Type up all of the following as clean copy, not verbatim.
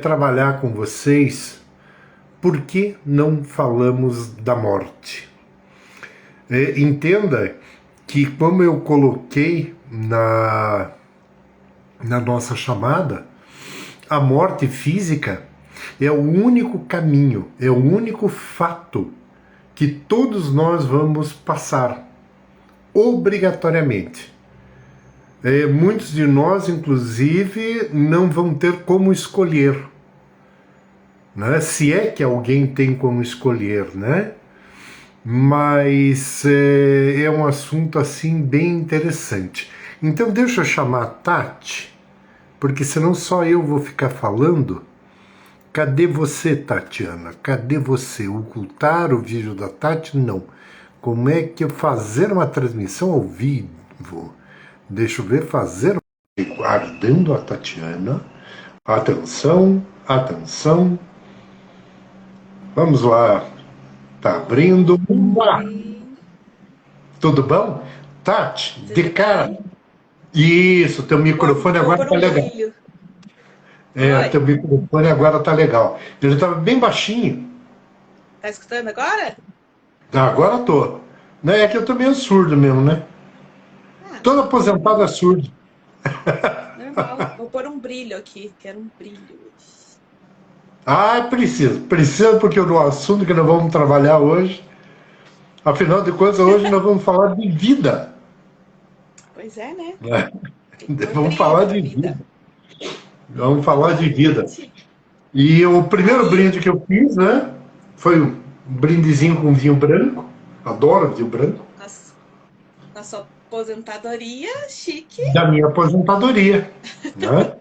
trabalhar com vocês por que não falamos da morte. Entenda que, como eu coloquei na nossa chamada, a morte física é o único caminho, é o único fato que todos nós vamos passar, obrigatoriamente. Muitos de nós, inclusive, não vão ter como escolher, né? Se é que alguém tem como escolher, né? Mas é um assunto assim bem interessante. Então deixa eu chamar a Tati, porque senão só eu vou ficar falando. Cadê você, Tatiana? Cadê você? Ocultar o vídeo da Tati? Não. Como é que eu fazer uma transmissão ao vivo? Deixa eu ver, fazer. Guardando a Tatiana. Atenção, atenção. Vamos lá. Tá abrindo. Tudo bom? Tati, de cara. Isso, teu microfone agora tá legal. Teu microfone agora tá legal. Ele tava bem baixinho. Tá escutando agora? Agora tô. É que eu tô meio surdo mesmo, né? Todo aposentado é surdo. Normal. Vou pôr um brilho aqui. Quero um brilho. Precisa. Precisa porque no assunto que nós vamos trabalhar hoje, afinal de contas, hoje nós vamos falar de vida. Pois é, né? Vamos falar de vida. Vamos falar de vida. E o primeiro brinde que eu fiz, né, foi um brindezinho com vinho branco. Adoro vinho branco. Na sua aposentadoria, chique. Da minha aposentadoria, né?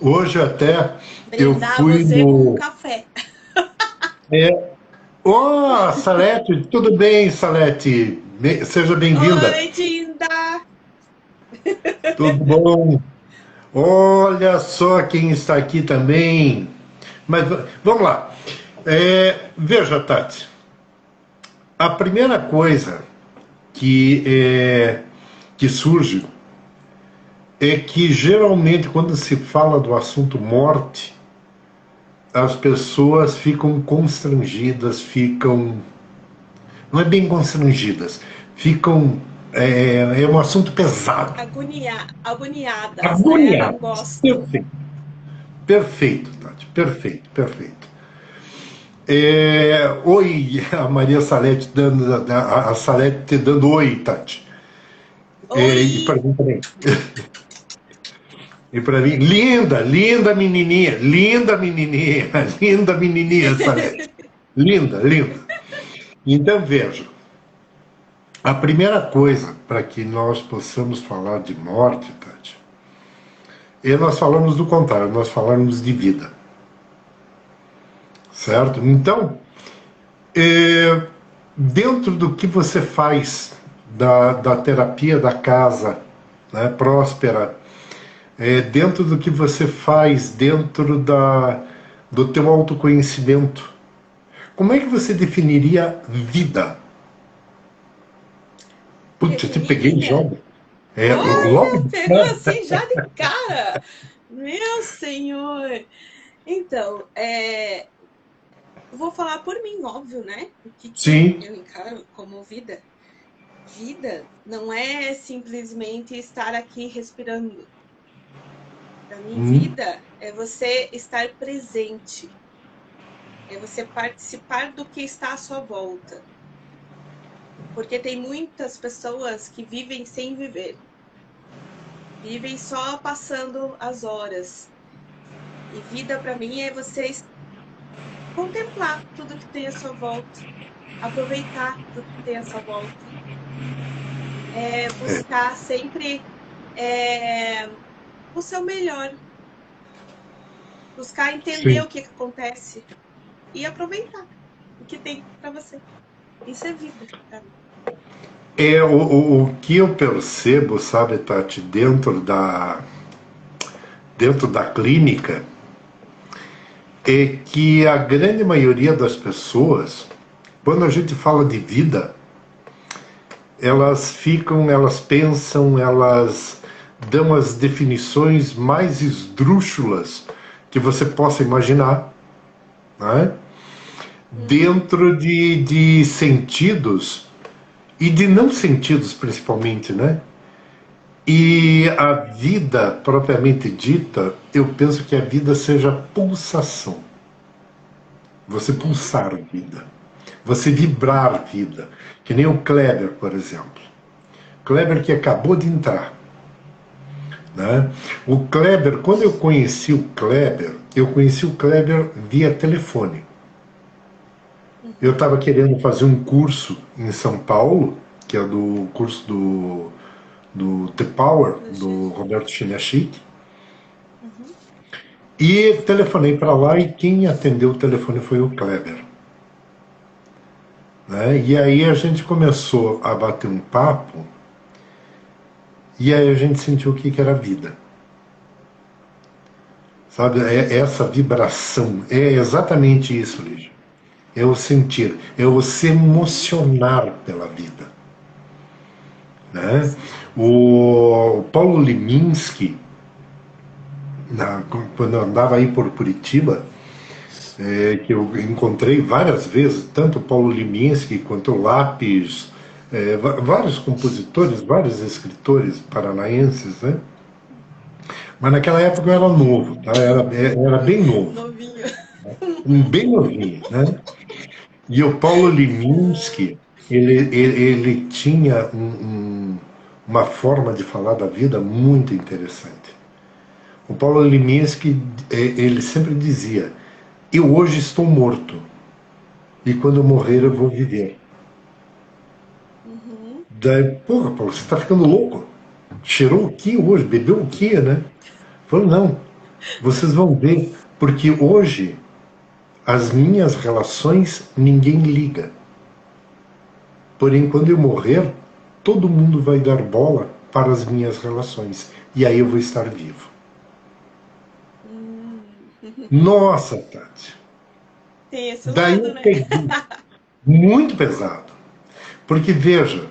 Hoje até Brindar eu fui você com no... um café. Salete, tudo bem, Salete? Seja bem-vinda. Oi, Dinda! Tudo bom? Olha só quem está aqui também. Mas vamos lá. Veja, Tati, a primeira coisa que surge é que geralmente quando se fala do assunto morte, as pessoas ficam constrangidas, não é bem constrangidas, ficam... É um assunto pesado. Agoniadas, Agoniadas. Né? Não gostam. Perfeito, Tati, perfeito. Oi, a Maria Salete dando, a Salete te dando oi, Tati. E para mim também. E para mim, linda menininha, Salete. Linda. Então, veja, a primeira coisa para que nós possamos falar de morte, Tati, nós falamos do contrário, nós falamos de vida. Certo? Então, dentro do que você faz da terapia da casa, né, próspera, dentro do que você faz dentro do teu autoconhecimento, como é que você definiria vida? Putz, eu te peguei jogo. Logo pegou assim já de cara. Meu senhor. Então, vou falar por mim, óbvio, né? O que eu encaro como vida. Vida não é simplesmente estar aqui respirando. Para mim, vida é você estar presente. É você participar do que está à sua volta. Porque tem muitas pessoas que vivem sem viver. Vivem só passando as horas. E vida para mim é você contemplar tudo que tem à sua volta. Aproveitar tudo que tem à sua volta. Buscar sempre o seu melhor. Buscar entender o que acontece. E aproveitar o que tem para você. Isso é vida para mim. O que eu percebo, sabe, Tati, dentro da clínica, é que a grande maioria das pessoas, quando a gente fala de vida, elas pensam, elas dão as definições mais esdrúxulas que você possa imaginar, né? Dentro de sentidos e de não sentidos principalmente, né? E a vida propriamente dita, eu penso que a vida seja pulsação. Você pulsar vida, você vibrar vida, que nem o Kleber, por exemplo. Kleber que acabou de entrar, né? O Kleber, quando eu conheci o Kleber via telefone. Eu estava querendo fazer um curso em São Paulo, que é do curso do The Power, do Roberto Chinachique. E telefonei para lá e quem atendeu o telefone foi o Kleber. Né? E aí a gente começou a bater um papo e aí a gente sentiu o que era vida. Sabe, essa vibração, é exatamente isso, Lígia. É o sentir, é o se emocionar pela vida. Né? O Paulo Leminski, quando eu andava aí por Curitiba, que eu encontrei várias vezes, tanto o Paulo Leminski quanto o Lápis, vários compositores, vários escritores paranaenses, né? Mas naquela época eu era novo, tá? Era bem novo. Novinho. Bem novinho, né? E o Paulo Leminski, ele tinha uma forma de falar da vida muito interessante. O Paulo Leminski, ele sempre dizia: eu hoje estou morto e quando eu morrer eu vou viver. Daí, porra, Paulo, você está ficando louco? Cheirou o que hoje? Bebeu o que, né? Falou, não, vocês vão ver, porque hoje as minhas relações ninguém liga. Porém, quando eu morrer, todo mundo vai dar bola para as minhas relações. E aí eu vou estar vivo. Nossa, Tati. Tem esse Daí lado, eu né? peguei. Muito pesado. Porque, veja,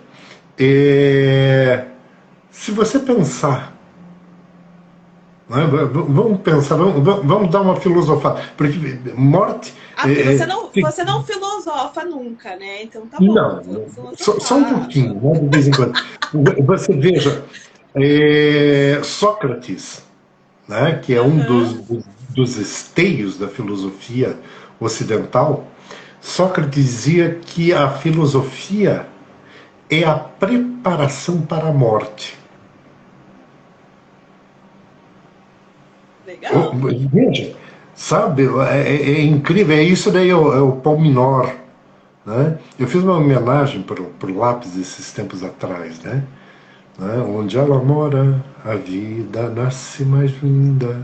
se você pensar, né, vamos pensar, vamos dar uma filosofada. Porque morte... Porque você não filosofa nunca, né? Então tá bom. Não, só um pouquinho, né, de vez em quando. Você veja, Sócrates, né, que é um dos esteios da filosofia ocidental, Sócrates dizia que a filosofia é a preparação para a morte. Legal. Veja, sabe, é incrível, isso daí é o Paul Minor. Né? Eu fiz uma homenagem para o Lápis esses tempos atrás, né? Onde ela mora, a vida nasce mais linda.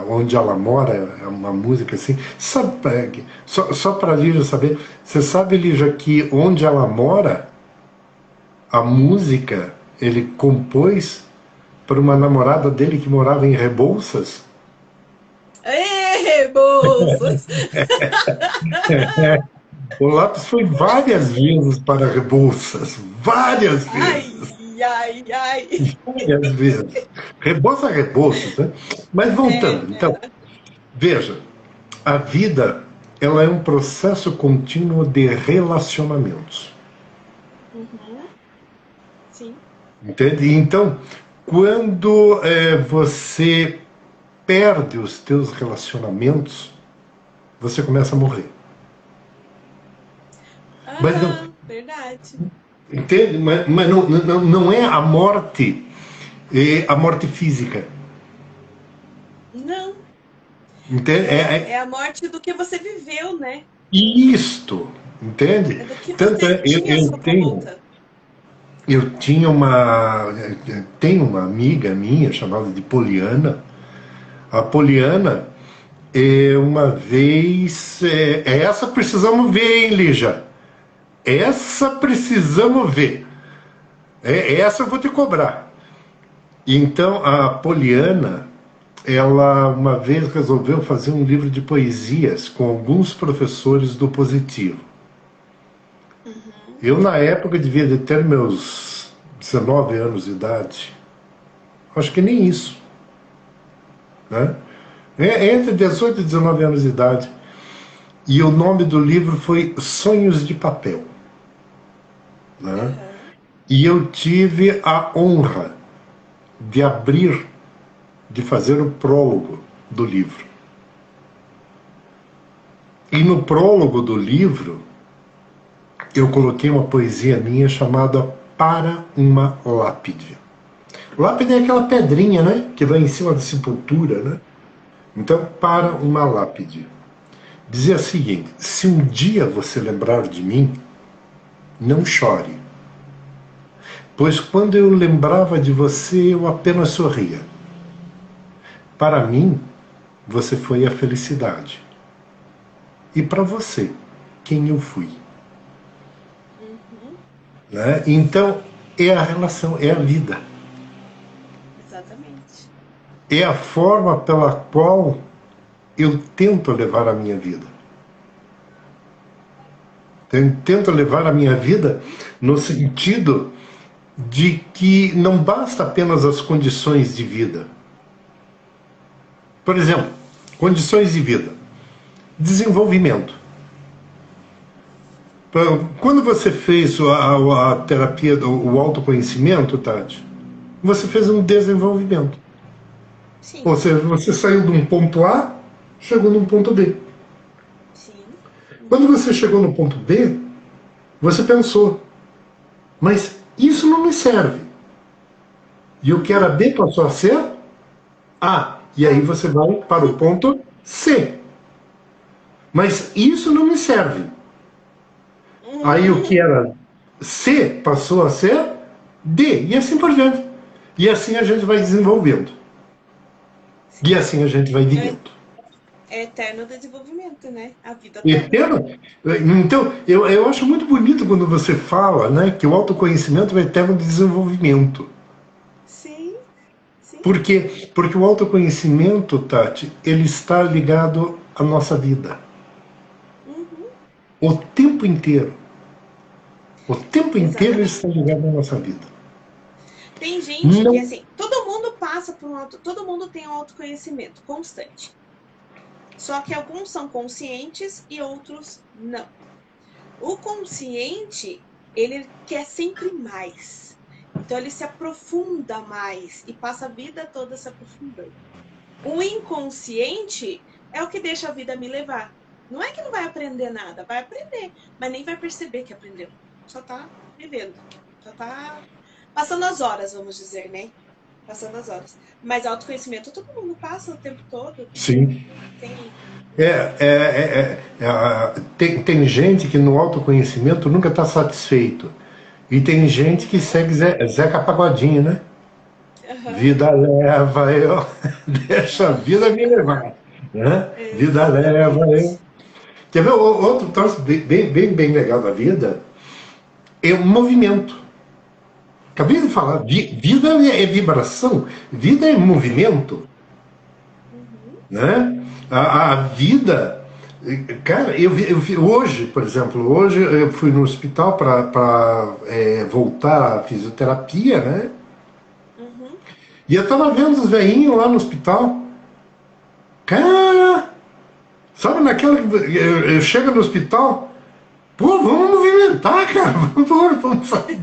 Onde ela mora é uma música assim. Sabe, só para a Lígia saber, você sabe, Lígia, que onde ela mora, a música ele compôs para uma namorada dele que morava em Rebouças? Rebouças! O Lápis foi várias vezes para Rebouças, várias vezes. Ai. Várias vezes. Rebouças, né? Mas voltando, então, veja, a vida ela é um processo contínuo de relacionamentos. Sim. Entende? Então, quando você perde os teus relacionamentos, você começa a morrer. Mas não, verdade. entende? Mas não é a morte física. Não. Entende? É a morte do que você viveu, né? Isto, entende? É do que Tanto você tinha à sua volta. Eu tenho uma amiga minha chamada de Poliana. A Poliana, uma vez, essa precisamos ver, hein, Lígia? Essa precisamos ver. Essa eu vou te cobrar. Então, a Poliana, ela uma vez resolveu fazer um livro de poesias com alguns professores do Positivo. Eu, na época, devia de ter meus 19 anos de idade. Acho que nem isso. Né? Entre 18 e 19 anos de idade. E o nome do livro foi Sonhos de Papel. Né? E eu tive a honra de abrir, de fazer o prólogo do livro. E no prólogo do livro, eu coloquei uma poesia minha chamada Para uma Lápide. Lápide é aquela pedrinha, né? Que vai em cima da sepultura, né? Então, Para uma Lápide. Dizia o seguinte: se um dia você lembrar de mim, não chore. Pois quando eu lembrava de você, eu apenas sorria. Para mim, você foi a felicidade. E para você, quem eu fui. Né? Então, é a relação, é a vida. Exatamente. É a forma pela qual eu tento levar a minha vida. Eu tento levar a minha vida no sentido de que não basta apenas as condições de vida. Por exemplo, condições de vida. Desenvolvimento. Quando você fez a terapia, o autoconhecimento, Tati, você fez um desenvolvimento. Sim. Ou seja, você saiu de um ponto A, chegou num ponto B. Sim. Quando você chegou no ponto B, você pensou, mas isso não me serve. E o que era B passou a ser A. E aí você vai para o ponto C. Mas isso não me serve. Aí o que era C passou a ser D. E assim por diante. E assim a gente vai desenvolvendo. E assim a gente vai vivendo. É eterno desenvolvimento, né? A vida toda. Eterno? Então, eu acho muito bonito quando você fala, né, que o autoconhecimento é eterno desenvolvimento. Sim. Sim. Por quê? Porque o autoconhecimento, Tati, ele está ligado à nossa vida. O tempo inteiro. O tempo inteiro ele está ligado à nossa vida. Tem gente que, assim, todo mundo passa por todo mundo tem um autoconhecimento constante. Só que alguns são conscientes e outros não. O consciente, ele quer sempre mais. Então ele se aprofunda mais e passa a vida toda se aprofundando. O inconsciente é o que deixa a vida me levar. Não é que não vai aprender nada, vai aprender, mas nem vai perceber que aprendeu. Só tá vivendo, só tá passando as horas, vamos dizer, né? Passando as horas. Mas autoconhecimento todo mundo passa o tempo todo. Sim. Tem gente que no autoconhecimento nunca está satisfeito. E tem gente que segue Zeca Pagodinho, né? Vida leva eu, deixa a vida me levar. Né? Vida leva eu. Quer ver outro troço bem legal da vida? É o movimento. Acabei de falar, vida é vibração, vida é movimento. Né? A vida... Cara, hoje, por exemplo, hoje eu fui no hospital para voltar à fisioterapia, né? E eu tava vendo os velhinhos lá no hospital. Cara, sabe naquela que eu chego no hospital, pô, vamos movimentar, cara, vamos sair.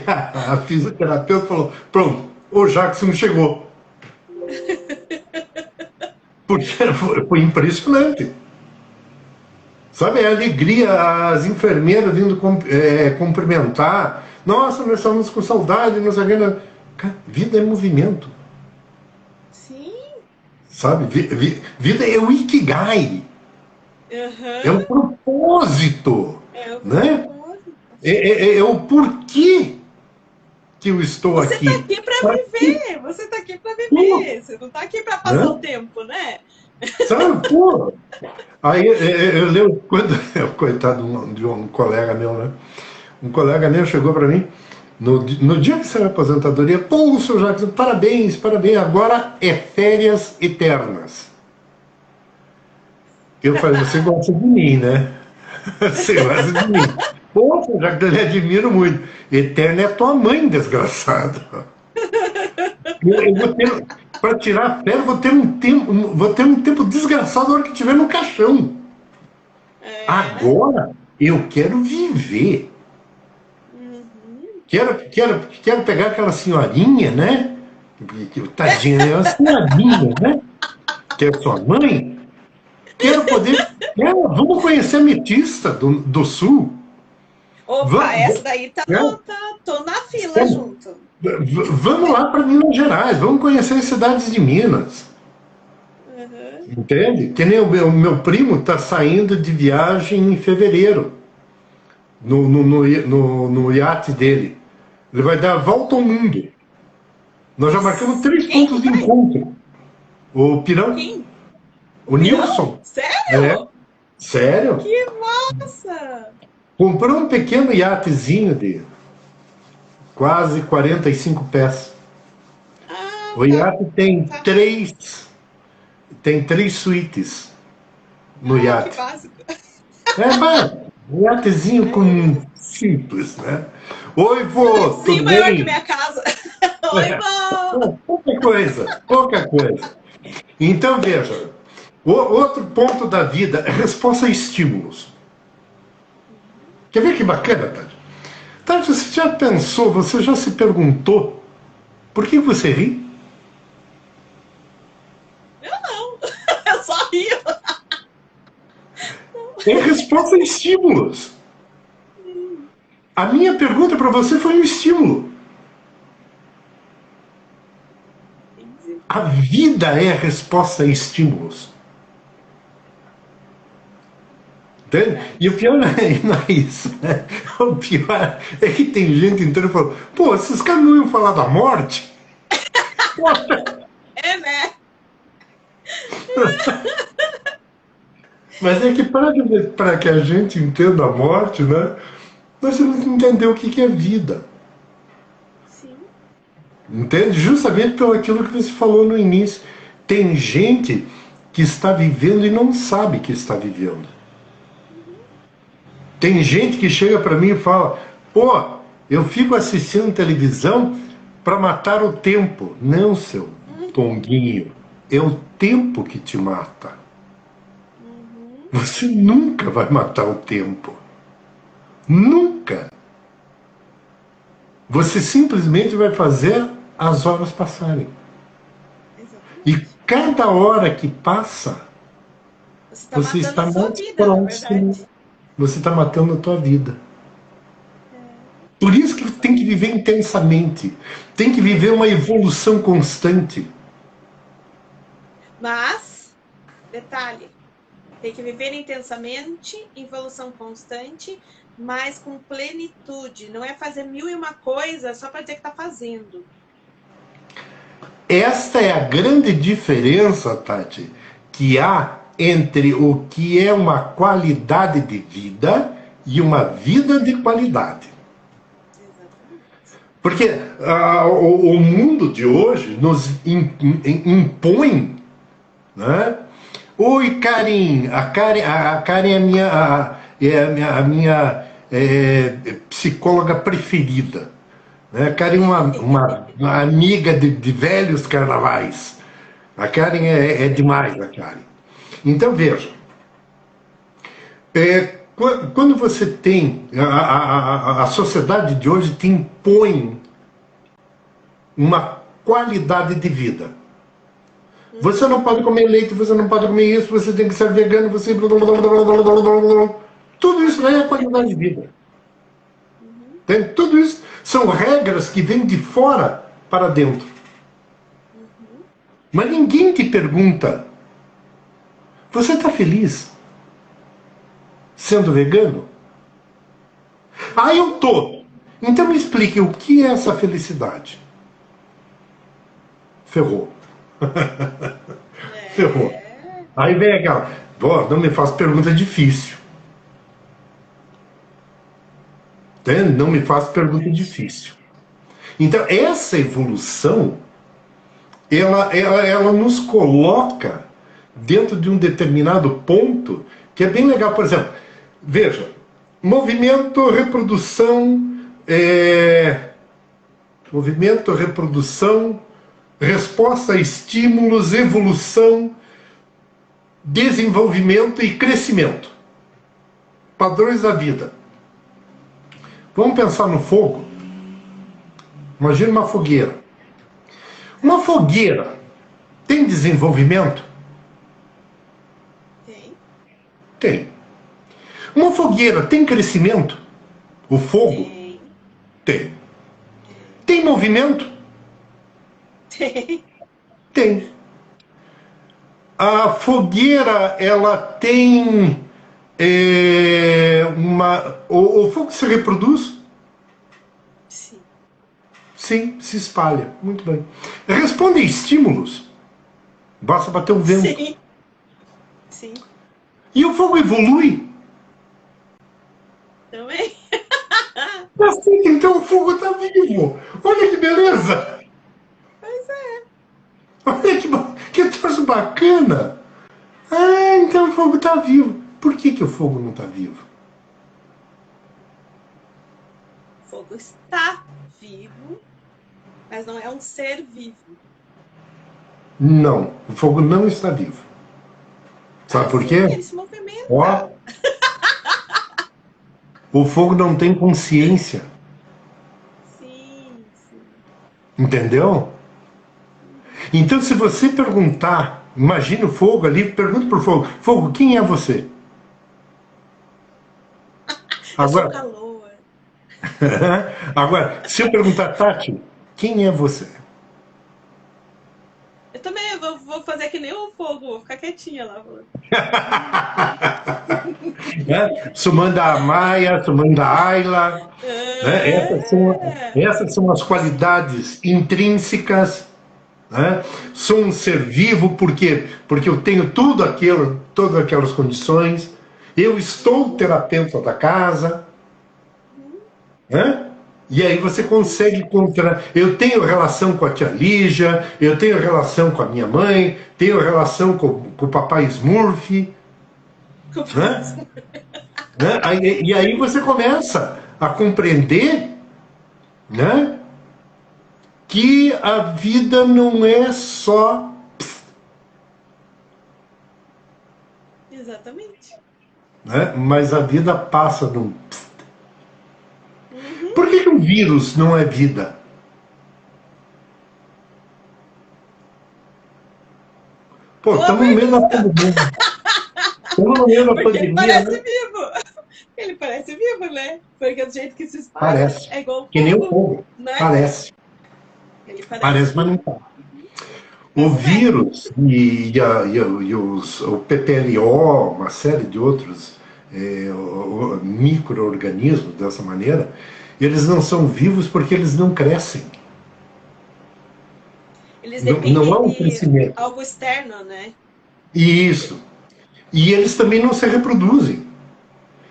A fisioterapeuta falou, pronto, o Jackson chegou. Porque foi impressionante. Sabe, a alegria, as enfermeiras vindo cumprimentar. Nossa, nós estamos com saudade, nós agora... Vida é movimento. Sim. Sabe, vida é o ikigai. É o propósito. Né? É o porquê que eu estou aqui. Você está aqui para viver. Você está aqui para viver. Você não está aqui para passar o tempo, né? Sabe, pô. Aí eu lembro quando, coitado de um colega meu, né? Um colega meu chegou para mim no dia que saiu a aposentadoria. Pô, seu Jackson, parabéns, agora é férias eternas. Eu falei, você gosta de mim, né? Você gosta de mim. Pô, seu Jackson, eu lhe admiro muito. Eterna é tua mãe, desgraçado. Eu vou ter, para tirar a férias, vou ter um tempo desgraçado na hora que estiver no caixão. Agora, eu quero viver. Quero pegar aquela senhorinha, né? Tadinha, é uma senhorinha, né? Que é sua mãe. Quero poder... vamos conhecer a Metista do Sul. Opa, essa daí tô na fila junto. Vamos lá para Minas Gerais, vamos conhecer as cidades de Minas. Entende? Que nem o meu primo está saindo de viagem em fevereiro, no iate dele. Ele vai dar a volta ao mundo. Nós já marcamos 3 pontos de encontro. O Pirão. Quem? O Nilson. Sério? Sério? Que massa! Comprou um pequeno iatezinho de quase 45 pés. O iate tem três suítes no iate. Que básico. Um iatezinho com simples, né? Oi, vô, tudo maior bem? que minha casa. Oi, vô! Pouca coisa. Então, veja, outro ponto da vida é resposta a estímulos. Quer ver que bacana, Tati? Tati, você já pensou, você já se perguntou por que você ri? Eu não, eu só rio. É resposta a estímulos. A minha pergunta para você foi um estímulo. A vida é a resposta a estímulos. Entende? E o pior não é isso. Né? O pior é que tem gente entrando e falando: pô, esses caras não iam falar da morte? É, né? Mas é que para que a gente entenda a morte, né, nós temos que entender o que é vida. Sim. Entende? Justamente pelo aquilo que você falou no início. Tem gente que está vivendo e não sabe que está vivendo. Tem gente que chega para mim e fala: pô, eu fico assistindo televisão para matar o tempo. Não, seu tonguinho. É o tempo que te mata. Você nunca vai matar o tempo. Nunca. Você simplesmente vai fazer as horas passarem. E cada hora que passa, você está mais próximo. Você está matando a tua vida. Por isso que tem que viver intensamente. Tem que viver uma evolução constante. Mas, detalhe, tem que viver intensamente, evolução constante, mas com plenitude. Não é fazer 1001 coisa só para dizer que está fazendo. Esta é a grande diferença, Tati, que há entre o que é uma qualidade de vida e uma vida de qualidade. Porque o mundo de hoje nos impõe, né? Oi, Karen. A Karen é a minha psicóloga preferida. Né? A Karen é uma amiga de velhos carnavais. A Karen é demais, a Karen. Então, veja. Quando você tem... A sociedade de hoje te impõe uma qualidade de vida. Você não pode comer leite, você não pode comer isso, você tem que ser vegano, você... Tudo isso é a qualidade de vida. Tudo isso são regras que vêm de fora para dentro. Mas ninguém te pergunta: você está feliz sendo vegano? Ah, eu tô. Então me explique o que é essa felicidade. Ferrou. Ferrou. Aí vem aquela: não me faça pergunta difícil. Entende? Não me faça pergunta difícil. Então, essa evolução, ela nos coloca dentro de um determinado ponto que é bem legal. Por exemplo, veja, movimento, reprodução, resposta a estímulos, evolução, desenvolvimento e crescimento. Padrões da vida. Vamos pensar no fogo. Imagina uma fogueira. Uma fogueira tem desenvolvimento? Tem. Tem. Uma fogueira tem crescimento? O fogo? Tem. Tem. Tem movimento? Tem. Tem. A fogueira, ela tem o fogo se reproduz? Sim. Sim, se espalha. Muito bem. Responde a estímulos. Basta bater o vento. Sim. Sim. E o fogo evolui? Também. Assim, então o fogo está vivo. Olha que beleza! Pois é. Olha que troço bacana! Ah, então o fogo está vivo. Por que o fogo não está vivo? O fogo está vivo, mas não é um ser vivo. Não, o fogo não está vivo. Sabe por quê? Ele se movimenta. Ó, o fogo não tem consciência. Sim, sim. Entendeu? Então, se você perguntar, imagina o fogo ali, pergunta pro fogo: fogo, quem é você? Eu sou calor. Agora, se eu perguntar, Tati, quem é você? Eu também vou fazer que nem o fogo, vou ficar quietinha lá. Sumanda Amaya, Sumanda Ayla. Essas são as qualidades intrínsecas. Né? Sou um ser vivo porque eu tenho todas aquelas condições. Eu estou terapeuta da casa. Né? E aí você consegue encontrar. Eu tenho relação com a tia Lígia, eu tenho relação com a minha mãe, tenho relação com o papai Smurf. Né? E aí você começa a compreender, né, que a vida não é só. Exatamente. Né, mas a vida passa num. Por que um vírus não é vida? Pô, estamos no meio da pandemia. Estamos no meio da pandemia. Ele parece vivo. Ele parece vivo, né? Porque do jeito que se espalha parece. É igual o fogo. Que nem o fogo. Né? Parece. Ele parece, mas não tá. O vírus o PPLO, uma série de outros micro-organismos dessa maneira, eles não são vivos porque eles não crescem. Eles dependem não há um crescimento. De algo externo, né? Isso. E eles também não se reproduzem.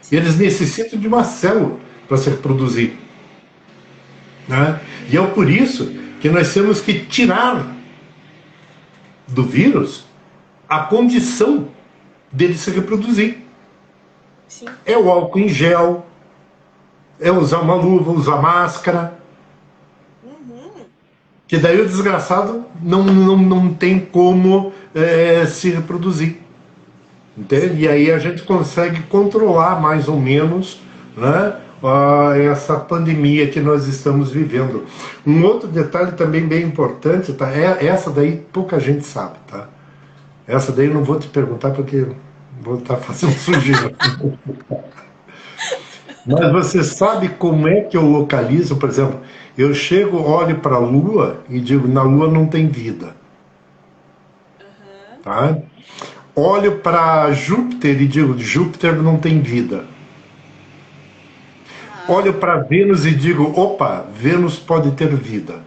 Sim. Eles necessitam de uma célula para se reproduzir. Né? E é por isso que nós temos que tirar do vírus a condição dele se reproduzir. Sim. É o álcool em gel, é usar uma luva, usar máscara. Que daí o desgraçado não tem como se reproduzir. Entende? E aí a gente consegue controlar mais ou menos, né, essa pandemia que nós estamos vivendo. Um outro detalhe também bem importante, tá? Essa daí pouca gente sabe, tá? Essa daí eu não vou te perguntar porque vou estar fazendo sujeira. Mas você sabe como é que eu localizo, por exemplo, eu chego, olho para a Lua e digo, na Lua não tem vida. Tá? Olho para Júpiter e digo, Júpiter não tem vida. Olho para Vênus e digo, opa, Vênus pode ter vida.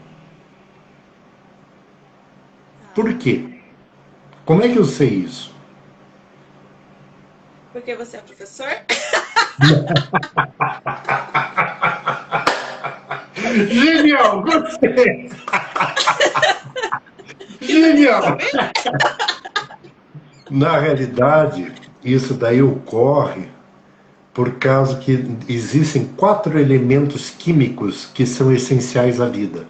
Por quê? Como é que eu sei isso? Porque você é professor? Genial, gostei! Genial! Na realidade, isso daí ocorre por causa que existem 4 elementos químicos que são essenciais à vida: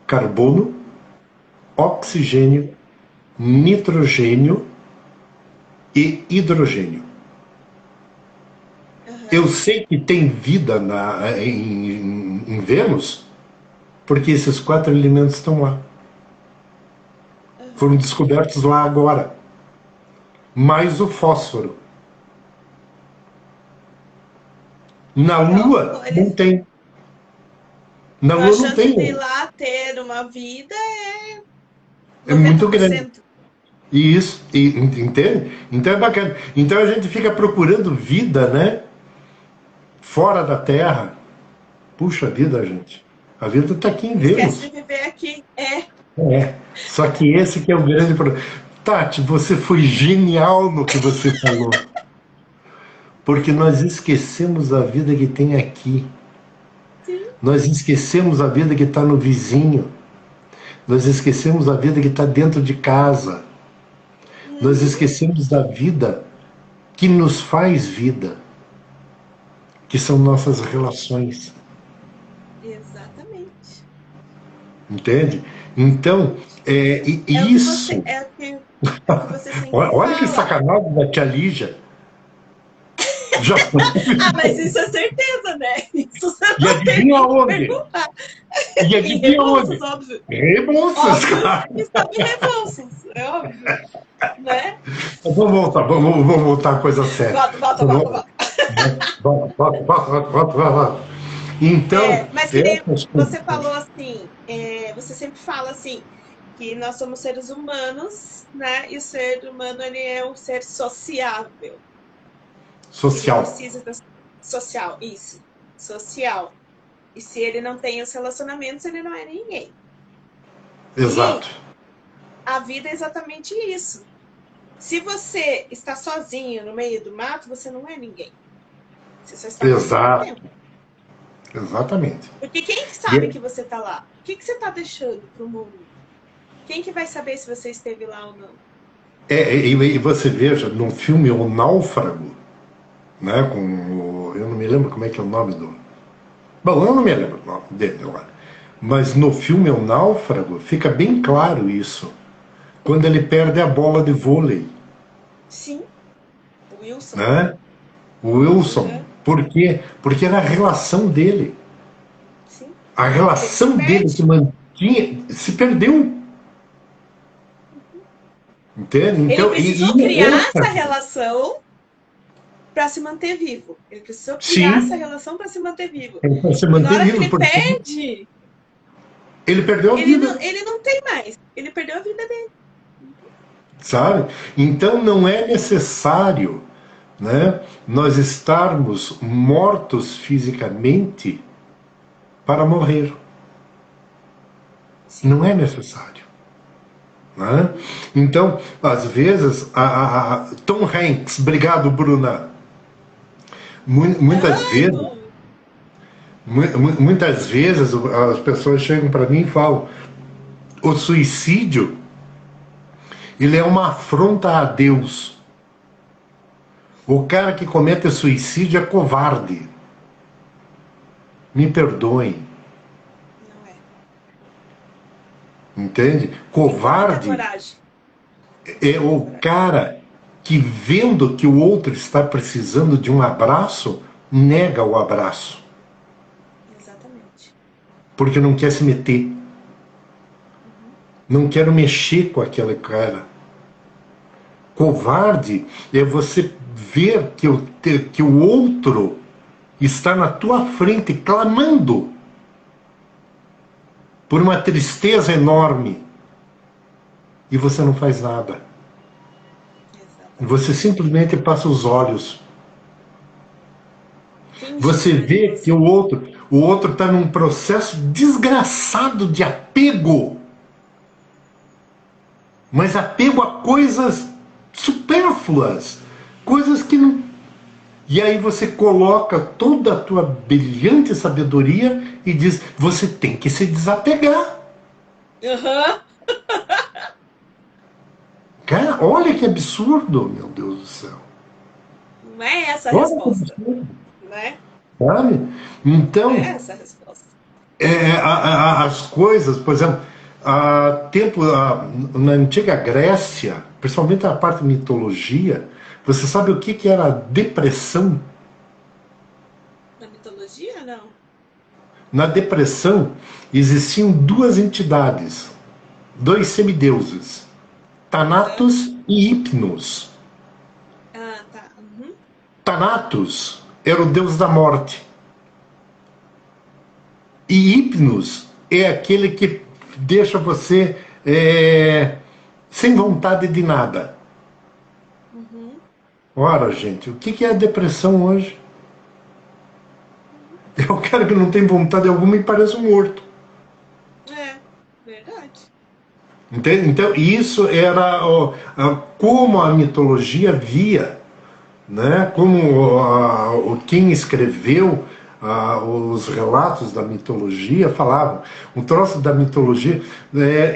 carbono, oxigênio, nitrogênio e hidrogênio. Eu sei que tem vida em Vênus, porque esses 4 elementos estão lá. Foram descobertos lá agora. Mais o fósforo. Na Lua não tem. Na Lua não tem. A chance de lá ter uma vida é muito grande. Isso, entende? Então é bacana. Então a gente fica procurando vida, né? Fora da Terra. Puxa vida, gente. A vida está aqui em Vênus. Esquece de viver aqui. Só que esse que é o grande problema. Tati, você foi genial no que você falou. Porque nós esquecemos a vida que tem aqui. Sim. Nós esquecemos a vida que está no vizinho. Nós esquecemos a vida que está dentro de casa. Nós esquecemos da vida que nos faz vida. Que são nossas relações. Exatamente. Entende? Então, isso... Olha que sacanagem da tia Lígia. Mas isso é certeza, né? Isso você e adivinha onde? E adivinha onde? Óbvio. Rebouças, cara. Estamos Rebouças, é óbvio. Né? Vamos voltar à coisa séria. Volta. Então... mas que nem você falou assim, você sempre fala assim, que nós somos seres humanos, né? E o ser humano, ele é um ser sociável. Social. Ele precisa social, isso. Social. E se ele não tem os relacionamentos, ele não é ninguém. Exato. E a vida é exatamente isso. Se você está sozinho no meio do mato, você não é ninguém. Você só está Exato. Exatamente. Porque quem sabe que você está lá? O que você está deixando para o mundo? Quem que vai saber se você esteve lá ou não? E você veja, no filme O Náufrago, né, eu não me lembro como é que é o nome do... Bom, eu não me lembro o nome dele agora. Mas no filme O Náufrago fica bem claro isso. Quando ele perde a bola de vôlei. Sim. O Wilson. Né? O Wilson. Por quê? Porque era a relação dele. Sim. A relação dele que mantinha... Se perdeu. Entende? Então, ele precisou criar essa relação para se manter vivo. Ele precisou criar essa relação para se manter vivo. Para se manter vivo. Ele perde. Ele perdeu a vida. Ele não tem mais. Ele perdeu a vida dele. Sabe? Então não é necessário, né, nós estarmos mortos fisicamente para morrer. Sim. Não é necessário. Né? Então, às vezes, Tom Hanks, obrigado, Bruna. Muitas vezes as pessoas chegam para mim e falam: o suicídio, ele é uma afronta a Deus. O cara que comete suicídio é covarde. Me perdoem. Não é. Entende? Covarde é o cara que, vendo que o outro está precisando de um abraço, nega o abraço. Exatamente. Porque não quer se meter. Não quero mexer com aquele cara. Covarde é você ver que o outro está na tua frente clamando por uma tristeza enorme e você não faz nada. Exatamente. Você simplesmente passa os olhos. Você vê que o outro está num processo desgraçado de apego. Mas apego a coisas supérfluas, coisas que não... E aí você coloca toda a tua brilhante sabedoria e diz: você tem que se desapegar. Cara, olha que absurdo, meu Deus do céu. Não é essa a resposta. Né? Sabe? Então, não é essa a resposta. As coisas, por exemplo, Na antiga Grécia, principalmente na parte de mitologia, você sabe o que era a depressão? Na mitologia, não? Na depressão existiam duas entidades, dois semideuses, Thanatos e Hypnos. Ah, tá. Uhum. Thanatos era o deus da morte. E Hypnos é aquele que deixa você sem vontade de nada. Uhum. Ora, gente, o que é a depressão hoje? É o cara que não tem vontade alguma e parece um morto. É, verdade. Entende? Então, isso era como a mitologia via, né? Como quem escreveu os relatos da mitologia falavam. Um troço da mitologia,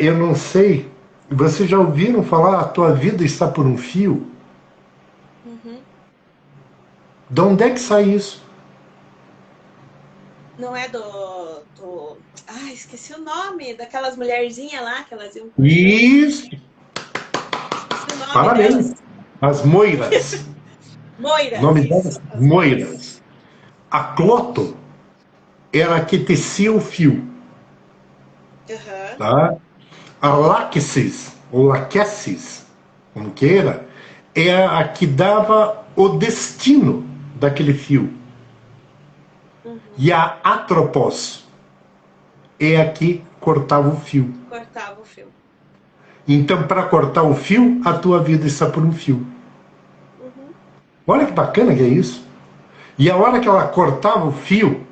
eu não sei, vocês já ouviram falar a tua vida está por um fio? Uhum. De onde é que sai isso? Não é Ah, esqueci o nome daquelas mulherzinhas lá que elas iam cortando. Isso! Esqueci o nome Parabéns! delas. As moiras. O Moiras, nome isso. delas, As moiras. moiras. A Cloto era a que tecia o fio. Aham. Tá? A Láquesis, ou Laquesis, como queira, é a que dava o destino daquele fio. Uhum. E a Atropos é a que cortava o fio. Cortava o fio. Então, para cortar o fio, a tua vida está por um fio. Uhum. Olha que bacana que é isso. E a hora que ela cortava o fio,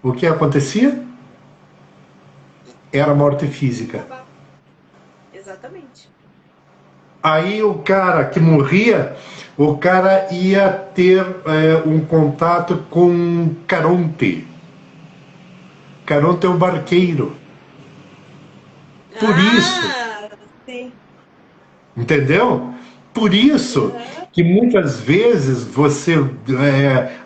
o que acontecia? Era morte física. Acabava. Exatamente. Aí o cara que morria, o cara ia ter um contato com Caronte. Caronte é o barqueiro. Por isso, Ah, sim. entendeu? Por isso Aham. que muitas vezes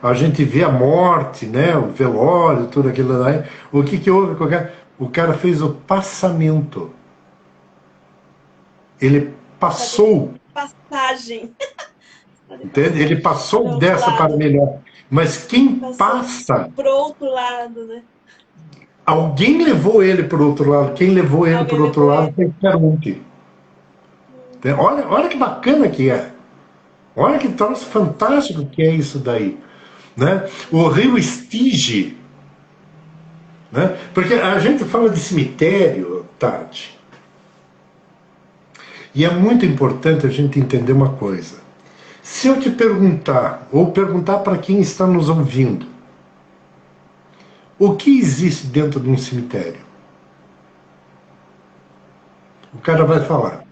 a gente vê a morte, né, o velório, tudo aquilo lá. O que houve com o cara? O cara fez o passamento. Ele Está de passou, passagem. Está de entende? Ele passagem. passou Para outro dessa para lado. melhor. Mas quem Passou passa, pro outro lado, né? alguém levou ele para o outro lado. Quem levou ele para Alguém o outro levou lado ele. foi Caronte. Olha que bacana que é. Olha que troço fantástico que é isso daí. Né? O rio Estige. Né? Porque a gente fala de cemitério, Tati. E é muito importante a gente entender uma coisa. Se eu te perguntar, ou perguntar para quem está nos ouvindo, o que existe dentro de um cemitério? O cara vai Nada. falar.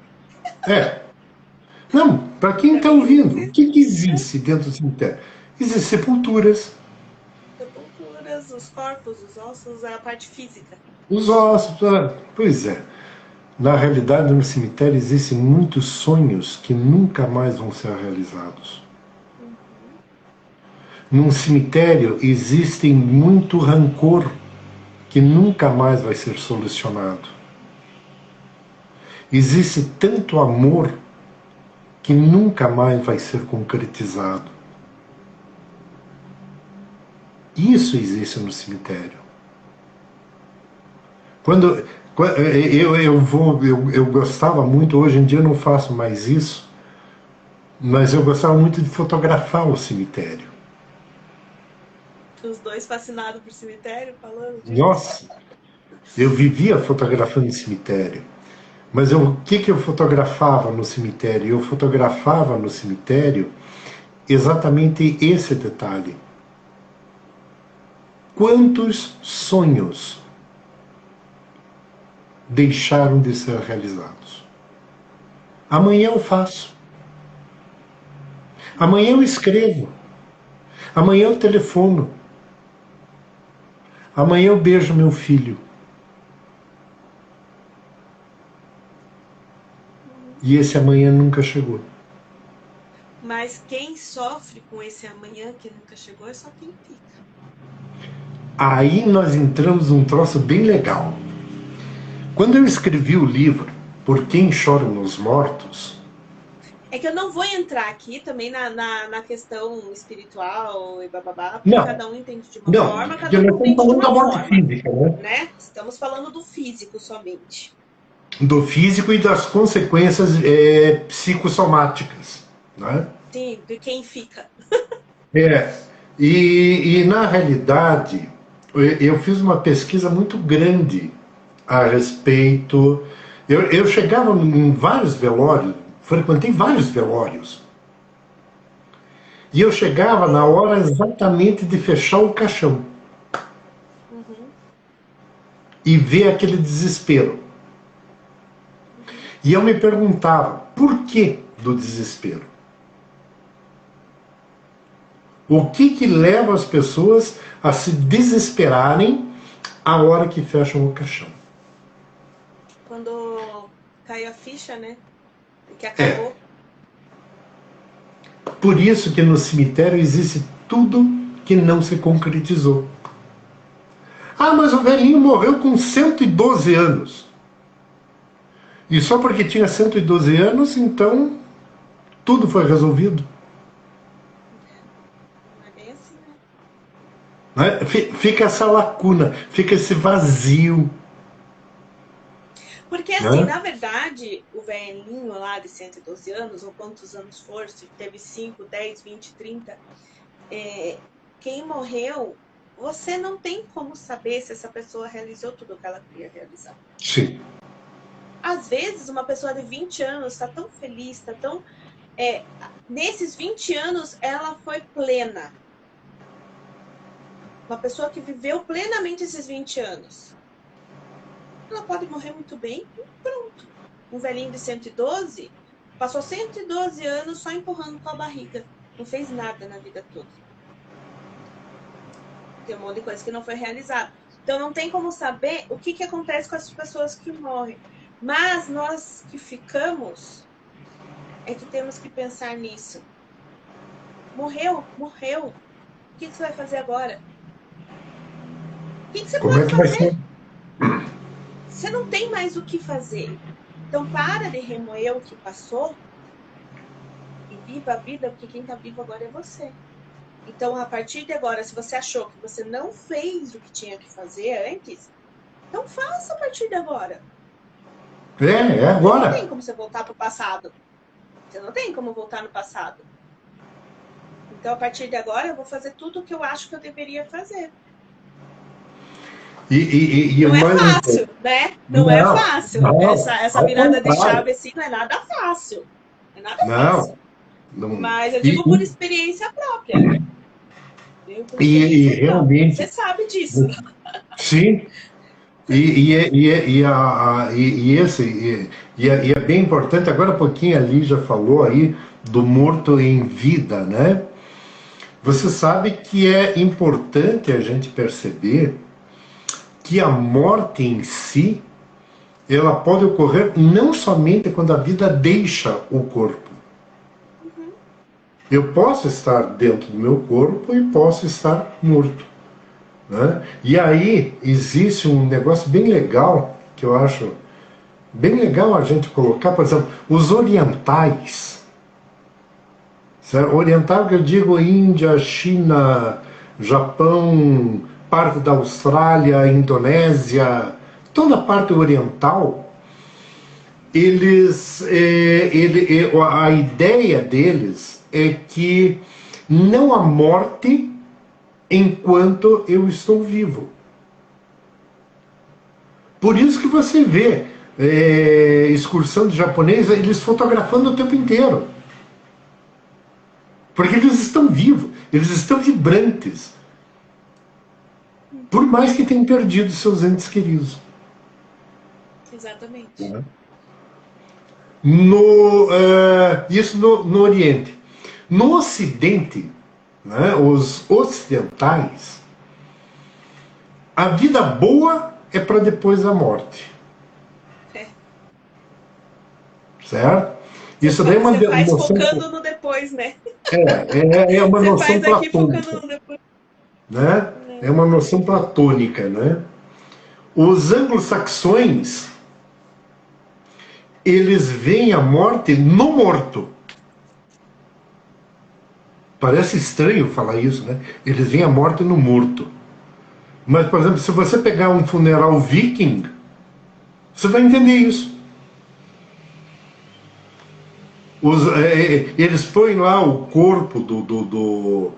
Não, para quem Para está mim não ouvindo, o existe. que É. existe dentro do cemitério? Existem sepulturas, Sepulturas, os corpos, os ossos, a parte física. os ossos. Pois é. Na realidade, no cemitério existem muitos sonhos que nunca mais vão ser realizados. Uhum. Num cemitério existem muito rancor que nunca mais vai ser solucionado. Existe tanto amor que nunca mais vai ser concretizado. Isso existe no cemitério. Quando eu gostava muito, hoje em dia eu não faço mais isso, mas eu gostava muito de fotografar o cemitério. Os dois fascinados por cemitério, falando disso. Nossa, eu vivia fotografando o cemitério. Mas o que eu fotografava no cemitério? Eu fotografava no cemitério exatamente esse detalhe. Quantos sonhos deixaram de ser realizados? Amanhã eu faço. Amanhã eu escrevo. Amanhã eu telefono. Amanhã eu beijo meu filho. E esse amanhã nunca chegou. Mas quem sofre com esse amanhã que nunca chegou é só quem fica. Aí nós entramos num troço bem legal. Quando eu escrevi o livro Por Quem Choram os Mortos... É que eu não vou entrar aqui também na questão espiritual e bababá, porque Não, cada um entende de uma forma, cada um nós estamos entende de falando da uma morte forma. física, Né? Estamos falando do físico somente. Do físico e das consequências psicossomáticas, né? Sim, de quem fica. E na realidade, eu fiz uma pesquisa muito grande a respeito... Eu chegava em vários velórios, frequentei vários velórios, e eu chegava na hora exatamente de fechar o caixão. E ver aquele desespero. E eu me perguntava, por que do desespero? O que leva as pessoas a se desesperarem a hora que fecham o caixão? Quando cai a ficha, né? Que acabou. Por isso que no cemitério existe tudo que não se concretizou. Ah, mas o velhinho morreu com 112 anos. E só porque tinha 112 anos, então tudo foi resolvido. Não é bem assim, né? Fica essa lacuna, fica esse vazio. Porque assim, na verdade, o velhinho lá de 112 anos, ou quantos anos for, se teve 5, 10, 20, 30, quem morreu, você não tem como saber se essa pessoa realizou tudo o que ela queria realizar. Sim. Às vezes, uma pessoa de 20 anos está tão feliz, está tão... nesses 20 anos, ela foi plena. Uma pessoa que viveu plenamente esses 20 anos. Ela pode morrer muito bem e pronto. Um velhinho de 112 passou 112 anos só empurrando com a barriga. Não fez nada na vida toda. Tem um monte de coisa que não foi realizada. Então não tem como saber o que acontece com as pessoas que morrem. Mas nós que ficamos é que temos que pensar nisso. Morreu, morreu. O que você vai fazer agora? O que você pode fazer? Você não tem mais o que fazer. Então para de remoer o que passou e viva a vida, porque quem está vivo agora é você. Então, a partir de agora, se você achou que você não fez o que tinha que fazer antes, então faça a partir de agora. É agora. Não tem como você voltar para o passado. Você não tem como voltar no passado. Então, a partir de agora, eu vou fazer tudo o que eu acho que eu deveria fazer. Não é fácil, né? Não é fácil. Essa virada de chave assim não é nada fácil. Não é nada fácil. Mas eu digo por experiência própria. E realmente... Você sabe disso. Sim. E é bem importante, agora há pouquinho a Lígia falou aí do morto em vida, né? Você sabe que é importante a gente perceber que a morte em si, ela pode ocorrer não somente quando a vida deixa o corpo. Eu posso estar dentro do meu corpo e posso estar morto, né? E aí existe um negócio bem legal, que eu acho bem legal a gente colocar, por exemplo, os orientais. Certo? Oriental que eu digo Índia, China, Japão, parte da Austrália, Indonésia, toda a parte oriental, a ideia deles é que não há morte enquanto eu estou vivo. Por isso que você vê excursão de japonês, eles fotografando o tempo inteiro. Porque eles estão vivos, eles estão vibrantes. Por mais que tenham perdido seus entes queridos. Exatamente. Isso no Oriente. No Ocidente, né, os ocidentais, a vida boa é para depois da morte. Certo? Isso daí é uma noção... Você faz focando no depois, né? É uma noção platônica. Você faz aqui platônica, focando no depois. Né? É uma noção platônica, né? Os anglo-saxões, eles veem a morte no morto. Parece estranho falar isso, né? Eles veem a morte no morto. Mas, por exemplo, se você pegar um funeral viking, você vai entender isso. Eles põem lá o corpo do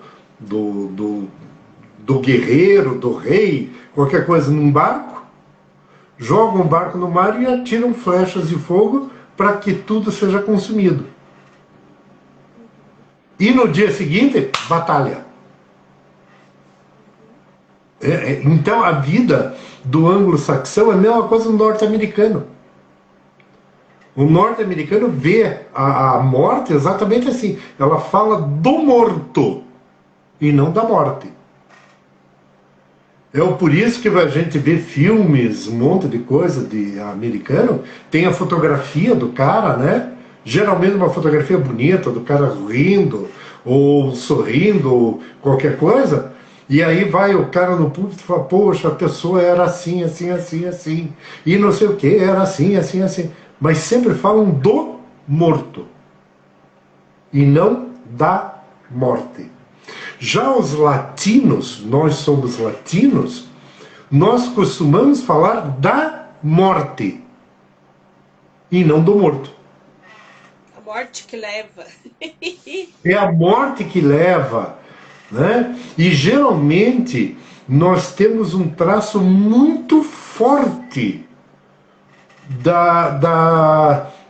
guerreiro, do rei, qualquer coisa, num barco, jogam o barco no mar e atiram flechas de fogo para que tudo seja consumido. E no dia seguinte, batalha. Então a vida do anglo-saxão é a mesma coisa do norte-americano. O norte-americano vê a morte exatamente assim. Ela fala do morto e não da morte. É por isso que a gente vê filmes, um monte de coisa de americano, tem a fotografia do cara, né? Geralmente uma fotografia bonita, do cara rindo, ou sorrindo, ou qualquer coisa, e aí vai o cara no público e fala, poxa, a pessoa era assim, assim, assim, assim, e não sei o que, era assim, assim, assim. Mas sempre falam do morto, e não da morte. Já os latinos, nós somos latinos, nós costumamos falar da morte e não do morto. A morte que leva. É a morte que leva, né? E geralmente nós temos um traço muito forte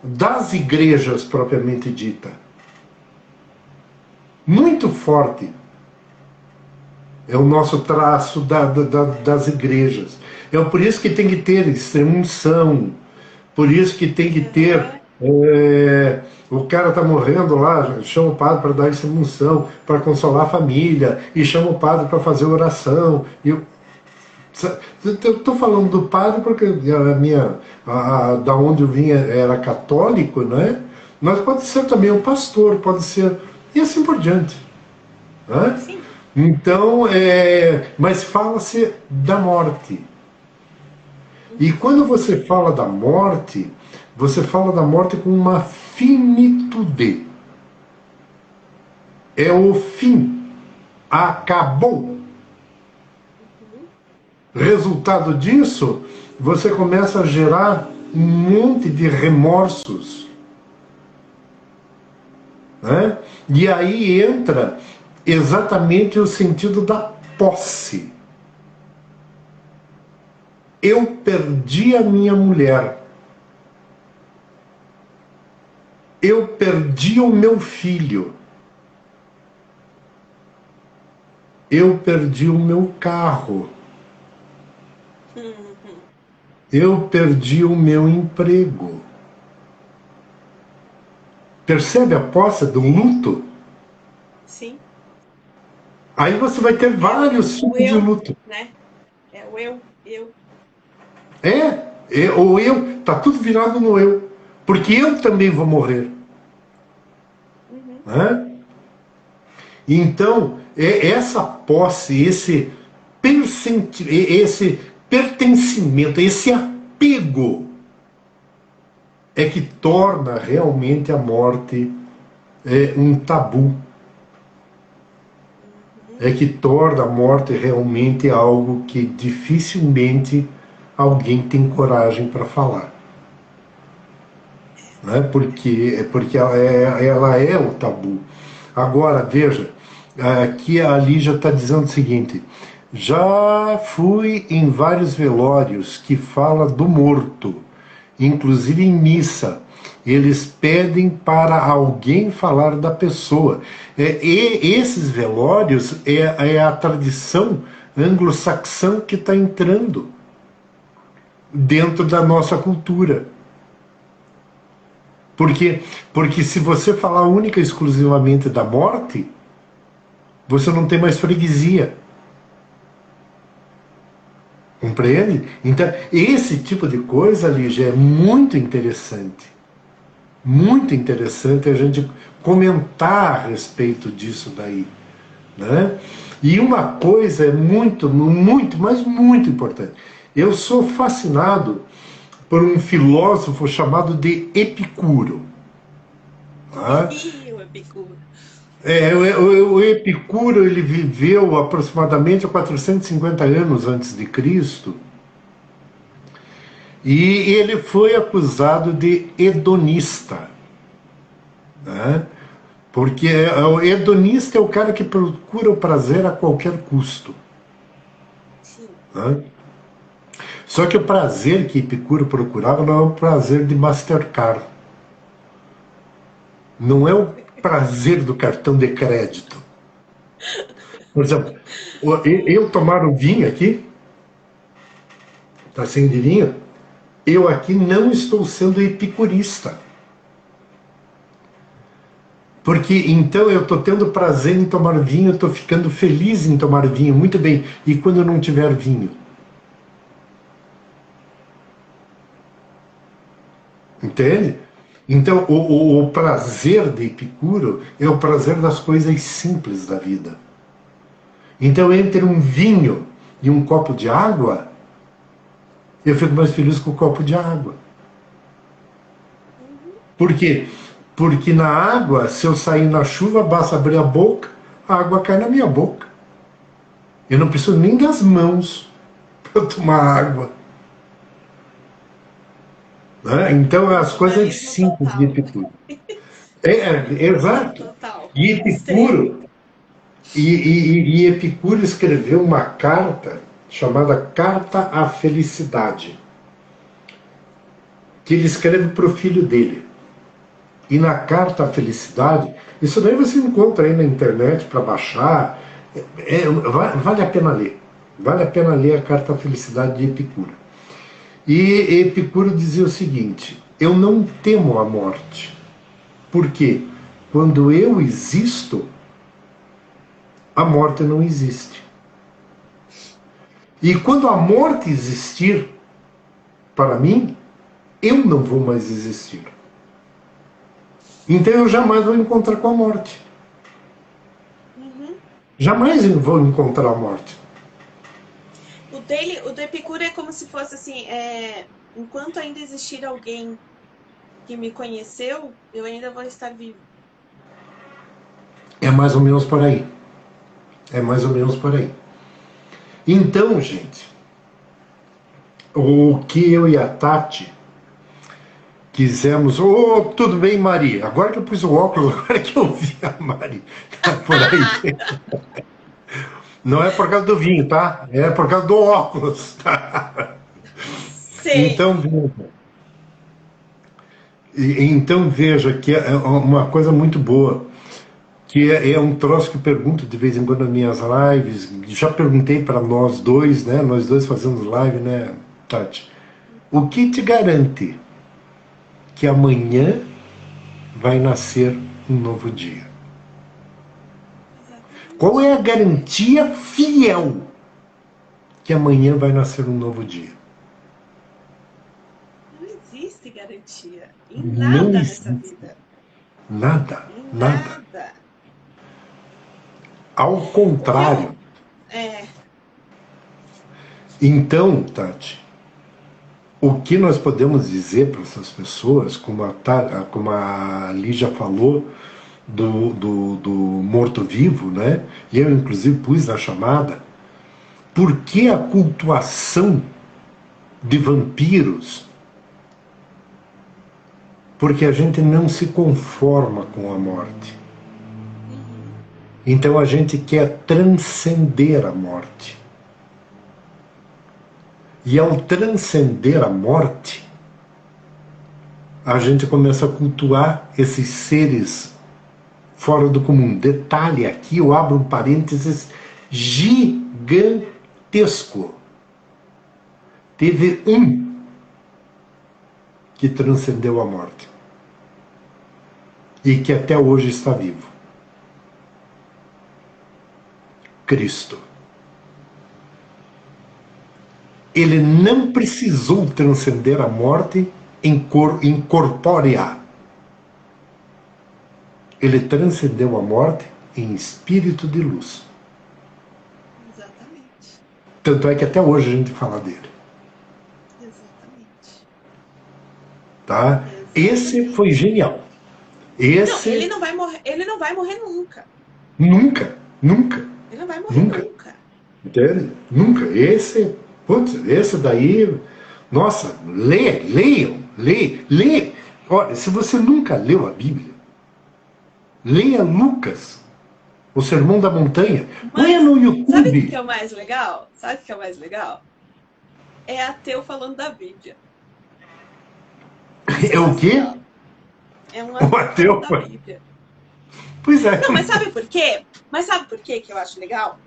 das igrejas propriamente dita. Muito forte. É o nosso traço das igrejas. É por isso que tem que ter extrema-unção, por isso que tem que ter... o cara está morrendo lá, chama o padre para dar extrema-unção, para consolar a família, e chama o padre para fazer oração. Eu estou falando do padre porque da onde eu vinha era católico, né? Mas pode ser também um pastor, pode ser... E assim por diante. Né? Sim. Então, mas fala-se da morte. E quando você fala da morte, você fala da morte com uma finitude. É o fim. Acabou. Resultado disso, você começa a gerar um monte de remorsos. Né? E aí entra exatamente o sentido da posse. Eu perdi a minha mulher. Eu perdi o meu filho. Eu perdi o meu carro. Eu perdi o meu emprego. Percebe a posse do luto? Sim. Aí você vai ter vários tipos de luto. Né? É o eu. O eu, tá tudo virado no eu. Porque eu também vou morrer. Né? Então, essa posse, esse pertencimento, esse apego é que torna realmente a morte um tabu. É que torna a morte realmente algo que dificilmente alguém tem coragem para falar. Né? Porque ela é o tabu. Agora, veja, aqui a Lígia está dizendo o seguinte: já fui em vários velórios que fala do morto, inclusive em missa. Eles pedem para alguém falar da pessoa. E esses velórios é a tradição anglo-saxã que está entrando dentro da nossa cultura. Porque se você falar única e exclusivamente da morte, você não tem mais freguesia. Compreende? Então, esse tipo de coisa, Lígia, é muito interessante. Muito interessante a gente comentar a respeito disso daí. Né? E uma coisa é muito, muito, mas muito importante. Eu sou fascinado por um filósofo chamado de Epicuro. Tá? O Epicuro. O Epicuro, ele viveu aproximadamente 450 anos antes de Cristo, e ele foi acusado de hedonista, né? Porque o hedonista é o cara que procura o prazer a qualquer custo. Né? Só que o prazer que Epicuro procurava não é o prazer de Mastercard. Não é o prazer do cartão de crédito. Por exemplo, eu tomar um vinho aqui, tá sem de vinho, eu aqui não estou sendo epicurista. Porque então eu estou tendo prazer em tomar vinho, eu estou ficando feliz em tomar vinho, muito bem. E quando eu não tiver vinho? Entende? Então o prazer de Epicuro é o prazer das coisas simples da vida. Então entre um vinho e um copo de água, eu fico mais feliz com o copo de água. Por quê? Porque na água, se eu sair na chuva, basta abrir a boca, a água cai na minha boca. Eu não preciso nem das mãos para tomar água. Né? Então, as coisas simples de Epicuro. Exato. E Epicuro, e Epicuro escreveu uma carta chamada Carta à Felicidade, que ele escreve para o filho dele. E na Carta à Felicidade, isso daí você encontra aí na internet para baixar, vale a pena ler. Vale a pena ler a Carta à Felicidade de Epicuro. E Epicuro dizia o seguinte: eu não temo a morte, porque quando eu existo, a morte não existe. E quando a morte existir, para mim, eu não vou mais existir. Então eu jamais vou encontrar com a morte. Jamais eu vou encontrar a morte. O do Epicuro é como se fosse assim, enquanto ainda existir alguém que me conheceu, eu ainda vou estar vivo. É mais ou menos por aí. É mais ou menos por aí. Então, gente, o que eu e a Tati quisemos... tudo bem, Mari? Agora que eu pus o óculos, agora que eu vi a Mari. Tá por aí. Não é por causa do vinho, tá? É por causa do óculos, tá? Sim. Então veja que é uma coisa muito boa, que é um troço que eu pergunto de vez em quando nas minhas lives. Já perguntei para nós dois, né? Nós dois fazemos live, né, Tati? O que te garante que amanhã vai nascer um novo dia? Qual é a garantia fiel que amanhã vai nascer um novo dia? Não existe garantia em nada nessa vida. Nada. Ao contrário. Então, Tati, o que nós podemos dizer para essas pessoas, como a Lígia falou, do morto-vivo, né? E eu, inclusive, pus na chamada, por que a cultuação de vampiros? Porque a gente não se conforma com a morte. Então a gente quer transcender a morte. E ao transcender a morte, a gente começa a cultuar esses seres fora do comum. Detalhe, aqui eu abro um parênteses gigantesco. Teve um que transcendeu a morte e que até hoje está vivo. Cristo. Ele não precisou transcender a morte incorpórea. Ele transcendeu a morte em espírito de luz. Exatamente. Tanto é que até hoje a gente fala dele. Exatamente. tá? Esse foi genial. Esse... Não, ele não vai morrer nunca. Nunca, nunca. Ele não vai morrer nunca. Entende? Nunca. Esse daí, nossa, leiam. Olha, se você nunca leu a Bíblia, leia Lucas, o Sermão da Montanha. Põe no YouTube. Sabe o que é o mais legal? É ateu falando da Bíblia. É o quê? É um ateu da Bíblia. Pois é. Não, mas sabe por quê? Que eu acho legal?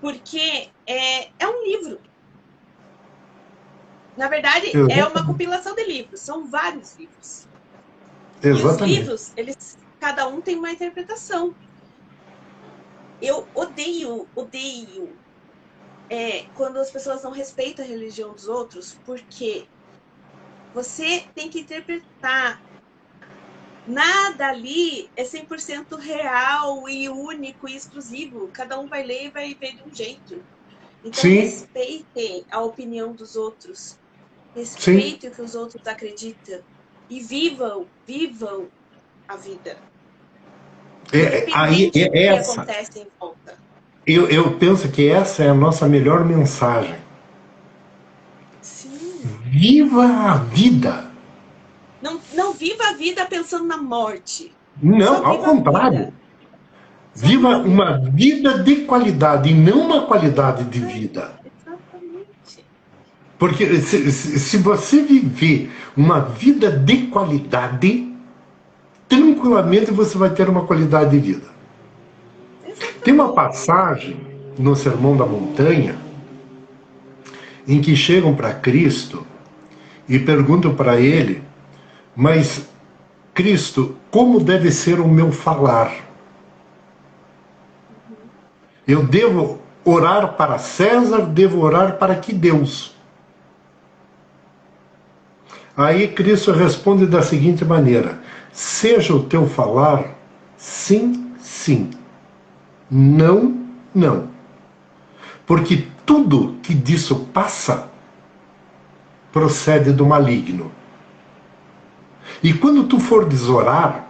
Porque é um livro. Na verdade, é uma compilação de livros. São vários livros. Exatamente. E os livros, cada um tem uma interpretação. Eu odeio quando as pessoas não respeitam a religião dos outros, porque você tem que interpretar. Nada ali é 100% real e único e exclusivo. Cada um vai ler e vai ver de um jeito. Então, Sim. Respeitem a opinião dos outros. Respeitem o que os outros acreditam. E vivam a vida. Aí do que acontece em volta. Eu penso que essa é a nossa melhor mensagem. Sim. Viva a vida. Não viva a vida pensando na morte. Não, ao contrário. Viva uma vida de qualidade e não uma qualidade de vida. Exatamente. Porque se você viver uma vida de qualidade, tranquilamente você vai ter uma qualidade de vida. Exatamente. Tem uma passagem no Sermão da Montanha em que chegam para Cristo e perguntam para ele: mas, Cristo, como deve ser o meu falar? Eu devo orar para César, devo orar para que Deus? Aí Cristo responde da seguinte maneira: seja o teu falar sim, sim, não, não. Porque tudo que disso passa procede do maligno. E quando tu fores orar,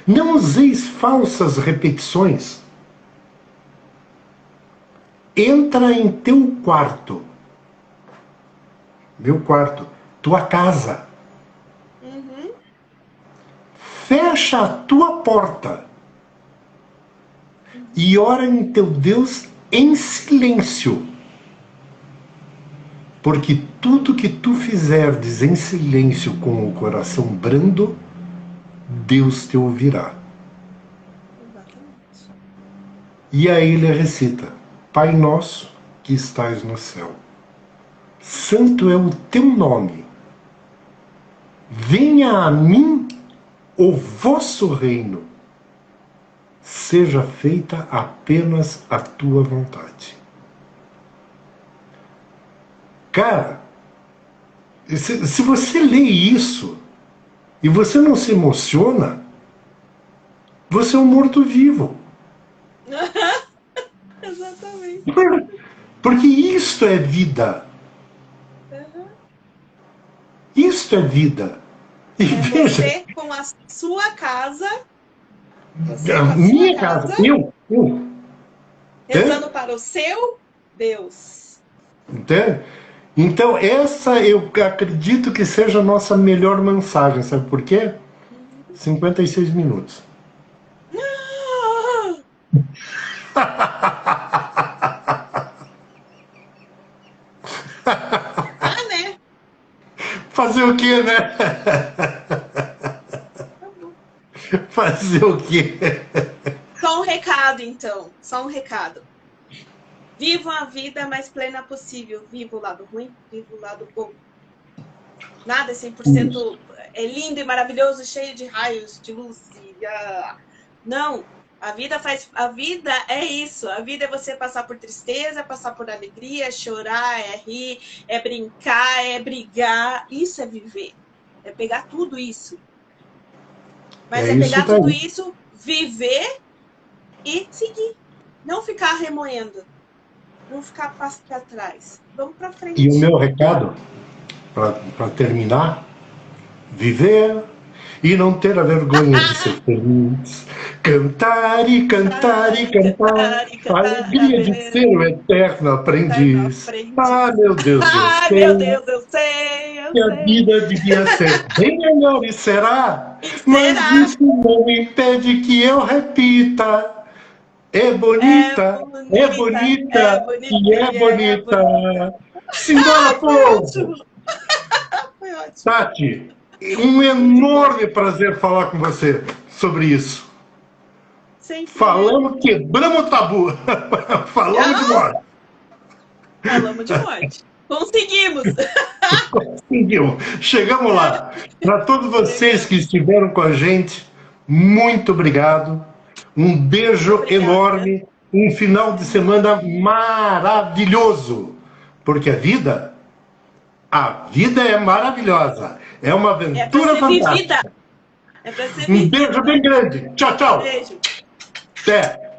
não useis falsas repetições. Entra em teu quarto. Meu quarto. Tua casa. Uhum. Fecha a tua porta. E ora em teu Deus em silêncio. Porque tudo que tu fizerdes em silêncio com o coração brando, Deus te ouvirá. Exatamente. E aí ele recita: Pai nosso que estais no céu, santo é o teu nome. Venha a mim o vosso reino. Seja feita apenas a tua vontade. Cara, se você lê isso e você não se emociona, você é um morto-vivo. Exatamente. Porque isto é vida. Isto é vida. E veja, você com a sua casa. Minha casa. Eu. Rezando para o seu Deus. Entende? Então, essa eu acredito que seja a nossa melhor mensagem. Sabe por quê? 56 minutos. Né? Fazer o quê, né? Fazer o quê? Só um recado, então. Só um recado. Vivam a vida mais plena possível. Viva o lado ruim, viva o lado bom. Nada é 100% é lindo e maravilhoso, cheio de raios, de luz. Não. A vida é isso. A vida é você passar por tristeza, passar por alegria, é chorar, é rir, é brincar, é brigar. Isso é viver. É pegar tudo isso. Mas é pegar tudo isso, viver e seguir. Não ficar remoendo. Não ficar passo para trás. Vamos para frente. E o meu recado, para terminar, viver e não ter a vergonha de ser feliz. Cantar e cantar e cantar, a alegria de ser o eterno aprendiz. Ah, meu Deus, eu sei que a vida devia ser bem melhor e será, mas isso não impede que eu repita. É bonita, é bonita e é bonita. Simbora, povo! Foi ótimo. Tati, um enorme prazer falar com você sobre isso. Falamos, quebramos o tabu. Falamos de morte. Falamos de morte. Conseguimos! Conseguimos. Chegamos lá. Para todos vocês que estiveram com a gente, muito obrigado. Um beijo enorme. Um final de semana maravilhoso. Porque a vida é maravilhosa. É uma aventura fantástica. É pra ser um beijo bem grande. Tchau, tchau. Beijo. Até.